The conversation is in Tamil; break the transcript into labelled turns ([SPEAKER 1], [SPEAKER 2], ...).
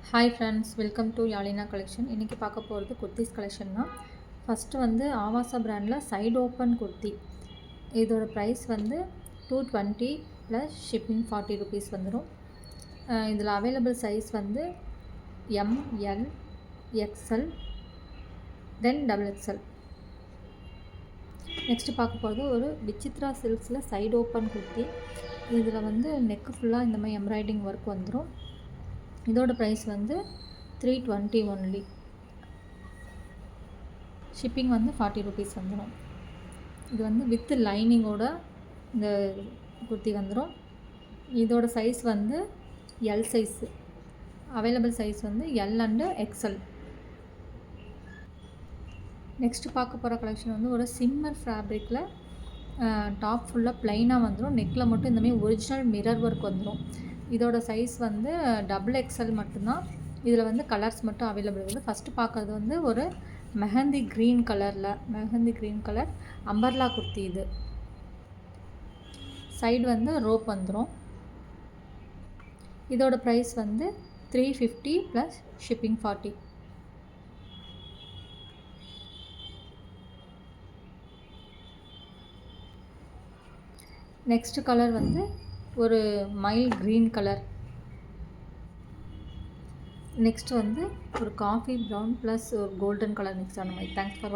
[SPEAKER 1] Hi friends, welcome to Yazhina collection. இன்றைக்கி பார்க்க போகிறது குர்த்திஸ் கலெக்ஷன் தான். ஃபஸ்ட்டு வந்து ஆவாசா பிராண்டில் சைடு ஓப்பன் குர்த்தி. இதோட ப்ரைஸ் வந்து 220 ப்ளஸ் ஷிப்பிங் 40 ருபீஸ் வந்துடும். இதில் அவைலபிள் சைஸ் வந்து ML, XL, தென் XXL. நெக்ஸ்ட்டு பார்க்க போகிறது ஒரு விசித்ரா சில்க்ஸில் சைடு ஓப்பன் குர்த்தி. இதில் வந்து நெக்கு ஃபுல்லாக இந்த மாதிரி எம்ப்ராய்டிங் ஒர்க் வந்துடும். இதோட ப்ரைஸ் வந்து 320 ஒன்லி. ஷிப்பிங் வந்து 40 ருபீஸ் வந்துடும். இது வந்து வித் லைனிங்கோட இந்த குர்த்தி வந்துடும். இதோட சைஸ் வந்து எல் சைஸு. அவைலபிள் சைஸ் வந்து எல் அண்டு எக்ஸ்எல். நெக்ஸ்ட்டு பார்க்க போகிற கலெக்ஷன் வந்து ஒரு சிம்மர் ஃபேப்ரிக்கில் டாப் ஃபுல்லாக ப்ளைனாக வந்துடும். நெக்கில் மட்டும் இந்தமாதிரி ஒரிஜினல் மிரர் ஒர்க் வந்துடும். இதோட சைஸ் வந்து XXL மட்டும்தான். இதில் வந்து கலர்ஸ் மட்டும் அவைலபிள் இருக்குது. ஃபஸ்ட்டு பார்க்குறது வந்து ஒரு mehndi green colour umbrella kurti. இது சைடு வந்து ரோப் வந்துடும். இதோட ப்ரைஸ் வந்து 350 ப்ளஸ் ஷிப்பிங் 40. நெக்ஸ்ட் கலர் வந்து ஒரு மைல் க்ரீன் கலர். நெக்ஸ்ட் வந்து ஒரு காஃபி ப்ரௌன் ப்ளஸ் ஒரு கோல்டன் கலர் மிக்ஸ் ஆன மாதிரி. தேங்க்ஸ் ஃபார் வாட்சிங்.